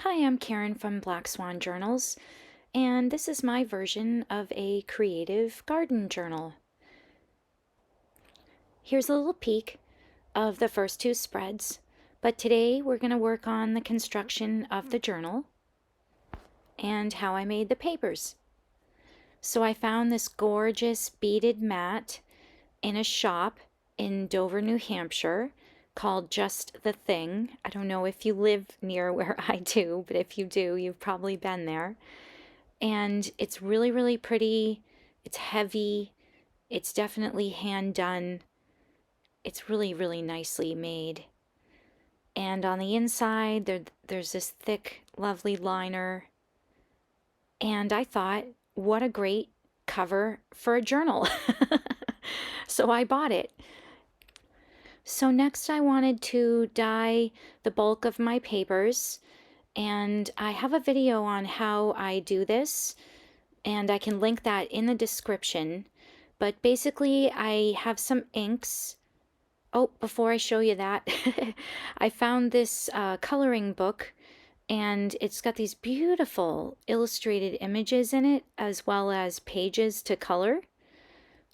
Hi, I'm Karen from Black Swan Journals, and this is my version of a creative garden journal. Here's a little peek of the first two spreads, but today we're going to work on the construction of the journal and how I made the papers. So I found this gorgeous beaded mat in a shop in Dover, New Hampshire called Just the Thing. I don't know if you live near where I do, but if you do, you've probably been there. And it's really, really pretty. It's heavy. It's definitely hand done. It's really, really nicely made. And on the inside, there's this thick, lovely liner. And I thought, what a great cover for a journal. So I bought it. So next I wanted to dye the bulk of my papers, and I have a video on how I do this, and I can link that in the description. But basically, I have some inks. Oh, before I show you that, I found this coloring book, and it's got these beautiful illustrated images in it, as well as pages to color.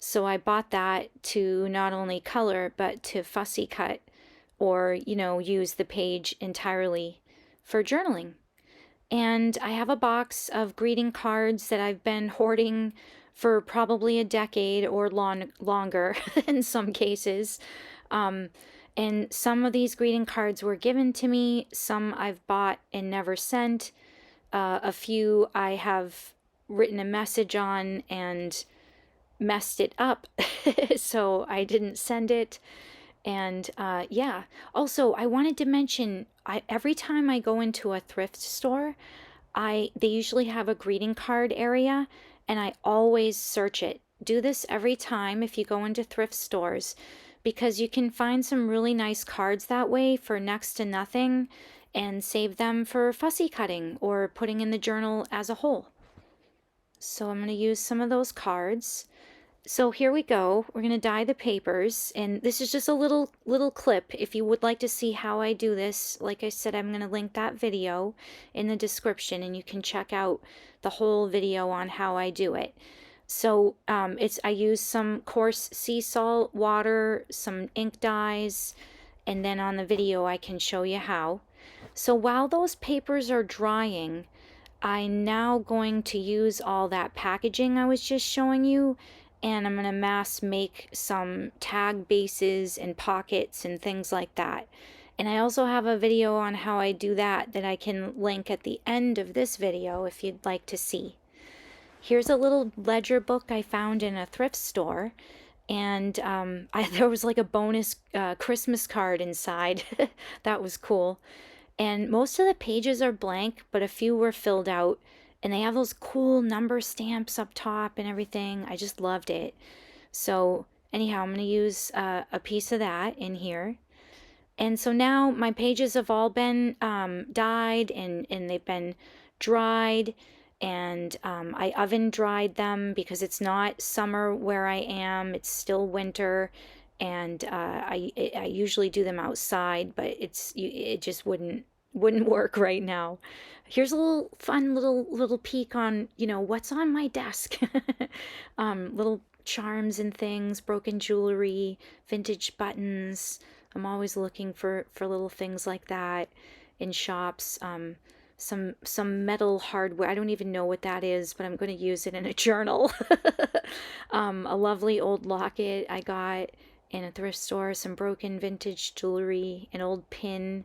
So I bought that to not only color, but to fussy cut or, use the page entirely for journaling. And I have a box of greeting cards that I've been hoarding for probably a decade or longer in some cases. Um, and some of these greeting cards were given to me, some I've bought and never sent. A few I have written a message on and messed it up, so I didn't send it. And yeah, also I wanted to mention, every time I go into a thrift store, they usually have a greeting card area, and I always search it. Do this every time if you go into thrift stores, because you can find some really nice cards that way for next to nothing and save them for fussy cutting or putting in the journal as a whole. So I'm going to use some of those cards. So here we go. We're going to dye the papers, and this is just a little clip. If you would like to see how I do this, like I said, I'm going to link that video in the description, and you can check out the whole video on how I do it. So I use some coarse sea salt water, some ink dyes, and then on the video I can show you how. So while those papers are drying, I'm now going to use all that packaging I was just showing you, and I'm going to mass make some tag bases and pockets and things like that. And I also have a video on how I do that I can link at the end of this video if you'd like to see. Here's a little ledger book I found in a thrift store, and there was like a bonus Christmas card inside. That was cool. And most of the pages are blank, but a few were filled out, and they have those cool number stamps up top and everything. I just loved it. So anyhow, I'm going to use a piece of that in here. And so now my pages have all been dyed, and they've been dried, and I oven dried them because it's not summer where I am. It's still winter, and I usually do them outside, but it just wouldn't work right now. Here's a little fun little peek on what's on my desk. Little charms and things, broken jewelry, vintage buttons. I'm always looking for little things like that in shops. Some metal hardware. I don't even know what that is, but I'm going to use it in a journal. A lovely old locket I got in a thrift store, some broken vintage jewelry, an old pin.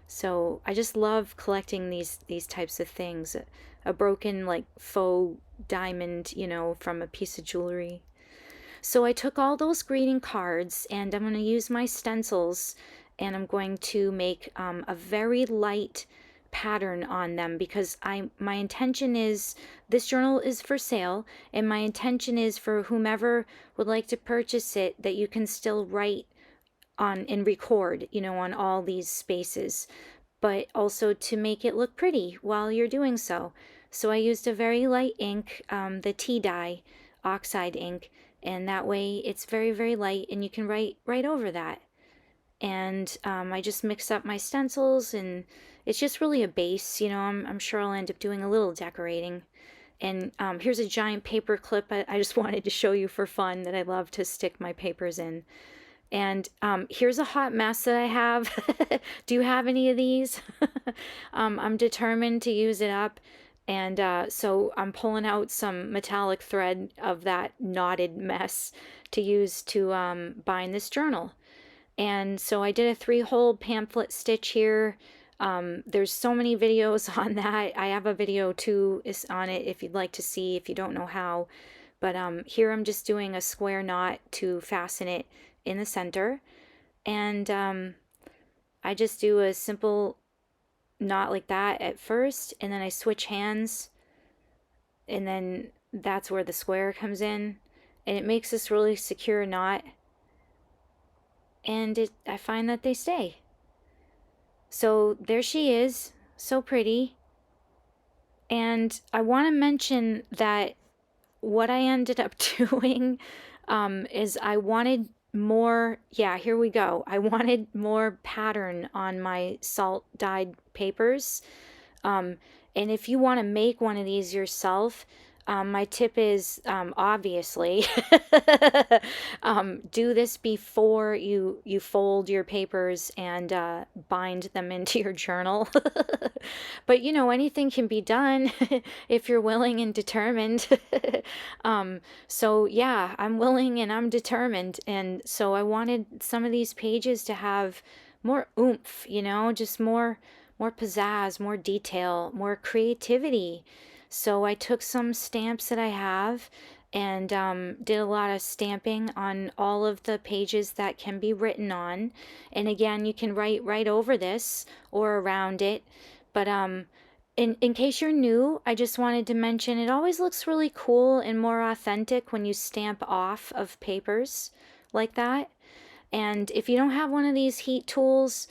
So I just love collecting these types of things. A broken like faux diamond, from a piece of jewelry. So I took all those greeting cards, and I'm going to use my stencils, and I'm going to make a very light pattern on them, because my intention is this journal is for sale, and my intention is for whomever would like to purchase it that you can still write on and record, on all these spaces, but also to make it look pretty while you're doing so. So I used a very light ink, the tea dye oxide ink, and that way it's very, very light, and you can write right over that. And I just mix up my stencils, and it's just really a base. You know, I'm sure I'll end up doing a little decorating. And here's a giant paper clip I just wanted to show you for fun that I love to stick my papers in. And here's a hot mess that I have. Do you have any of these? I'm determined to use it up. And so I'm pulling out some metallic thread of that knotted mess to use to bind this journal. And so I did a 3-hole pamphlet stitch here. There's so many videos on that. I have a video too is on it if you'd like to see if you don't know how. But here I'm just doing a square knot to fasten it in the center. And I just do a simple knot like that at first, and then I switch hands, and then that's where the square comes in. And it makes this really secure knot. And I find that they stay. So there she is, so pretty. And I want to mention that what I ended up doing is I wanted more, yeah, here we go. I wanted more pattern on my salt dyed papers. And if you want to make one of these yourself, my tip is obviously do this before you fold your papers and bind them into your journal. But you know, anything can be done if you're willing and determined. So yeah, I'm willing and I'm determined. And so I wanted some of these pages to have more oomph, you know, just more pizzazz, more detail, more creativity. So I took some stamps that I have and did a lot of stamping on all of the pages that can be written on. And again, you can write right over this or around it. But in case you're new, I just wanted to mention it always looks really cool and more authentic when you stamp off of papers like that. And if you don't have one of these heat tools,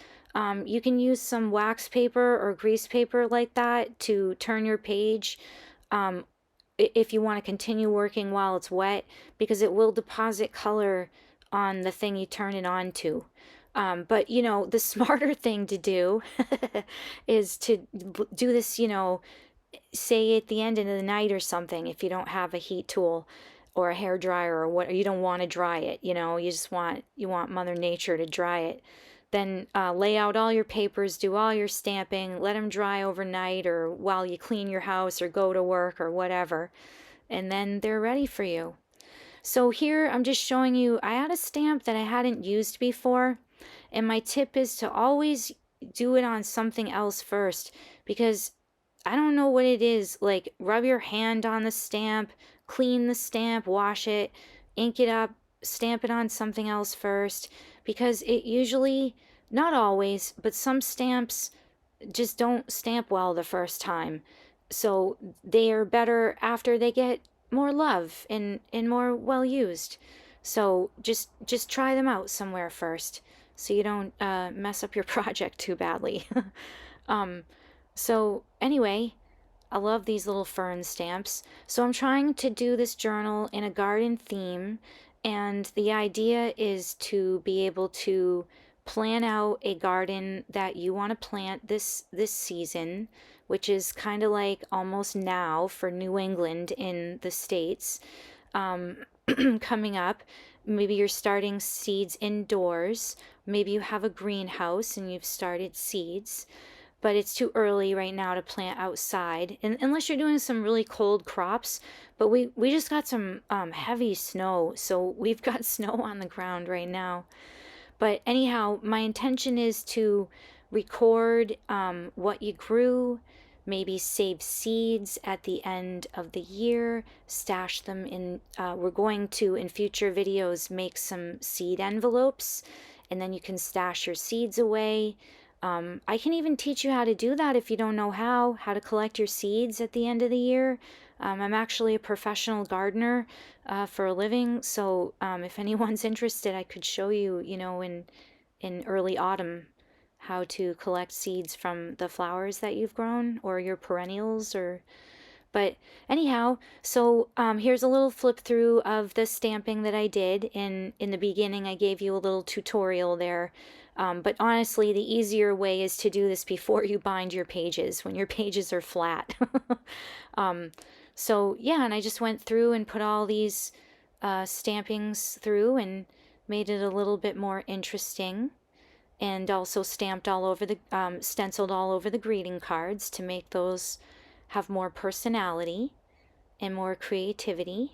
you can use some wax paper or grease paper like that to turn your page if you want to continue working while it's wet, because it will deposit color on the thing you turn it on to. But you know, the smarter thing to do is to do this, you know, say at the end of the night or something, if you don't have a heat tool or a hair dryer or what, or you don't want to dry it, you know, you want Mother Nature to dry it. Then lay out all your papers, do all your stamping, let them dry overnight or while you clean your house or go to work or whatever, and then they're ready for you. So here I'm just showing you, I had a stamp that I hadn't used before, and my tip is to always do it on something else first, because I don't know what it is, like rub your hand on the stamp, clean the stamp, wash it, ink it up, stamp it on something else first, because it usually, not always, but some stamps just don't stamp well the first time. So they are better after they get more love and more well used. So just try them out somewhere first so you don't mess up your project too badly. um, so anyway, I love these little fern stamps. So I'm trying to do this journal in a garden theme, and the idea is to be able to plan out a garden that you want to plant this season, which is kind of like almost now for New England in the States. Um, coming up, maybe you're starting seeds indoors. Maybe you have a greenhouse and you've started seeds, but it's too early right now to plant outside, and unless you're doing some really cold crops. But we just got some heavy snow, so we've got snow on the ground right now. But anyhow, my intention is to record what you grew, maybe save seeds at the end of the year, stash them in, we're going to, in future videos, make some seed envelopes, and then you can stash your seeds away. I can even teach you how to do that if you don't know how to collect your seeds at the end of the year. I'm actually a professional gardener for a living, so if anyone's interested, I could show you, you know, in early autumn how to collect seeds from the flowers that you've grown or your perennials or But anyhow, so here's a little flip through of the stamping that I did. In the beginning, I gave you a little tutorial there. But honestly, the easier way is to do this before you bind your pages, when your pages are flat. um, so yeah, and I just went through and put all these stampings through and made it a little bit more interesting, and also stamped all over the stenciled all over the greeting cards to make those have more personality and more creativity.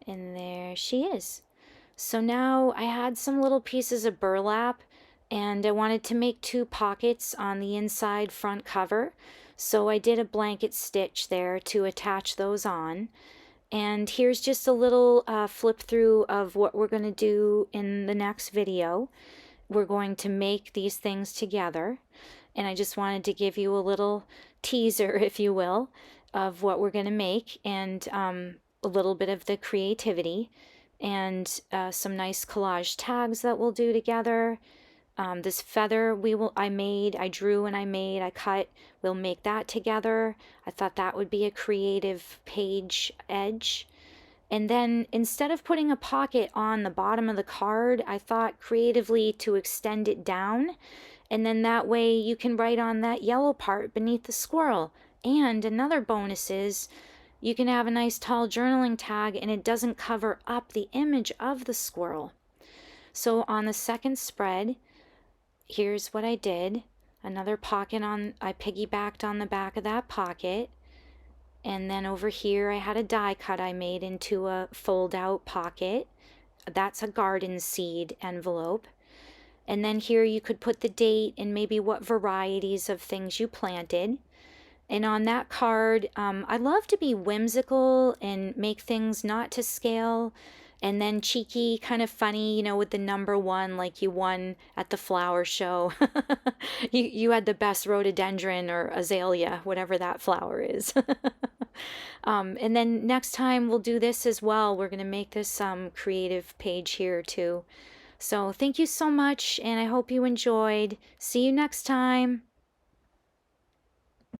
And there she is. So now I had some little pieces of burlap, and I wanted to make 2 pockets on the inside front cover. So I did a blanket stitch there to attach those on. And here's just a little flip through of what we're going to do in the next video. We're going to make these things together. And I just wanted to give you a little teaser, if you will, of what we're going to make, and a little bit of the creativity, and some nice collage tags that we'll do together. This feather I drew and I made, I cut, we'll make that together. I thought that would be a creative page edge. And then instead of putting a pocket on the bottom of the card, I thought creatively to extend it down. And then that way you can write on that yellow part beneath the squirrel. And another bonus is you can have a nice tall journaling tag and it doesn't cover up the image of the squirrel. So on the second spread, here's what I did. Another pocket I piggybacked on the back of that pocket. And then over here I had a die cut I made into a fold out pocket. That's a garden seed envelope. And then here you could put the date and maybe what varieties of things you planted. And on that card, I love to be whimsical and make things not to scale, and then cheeky, kind of funny, you know, with the number 1, like you won at the flower show. You had the best rhododendron or azalea, whatever that flower is. And then next time we'll do this as well. We're going to make this creative page here too. So thank you so much, and I hope you enjoyed. See you next time.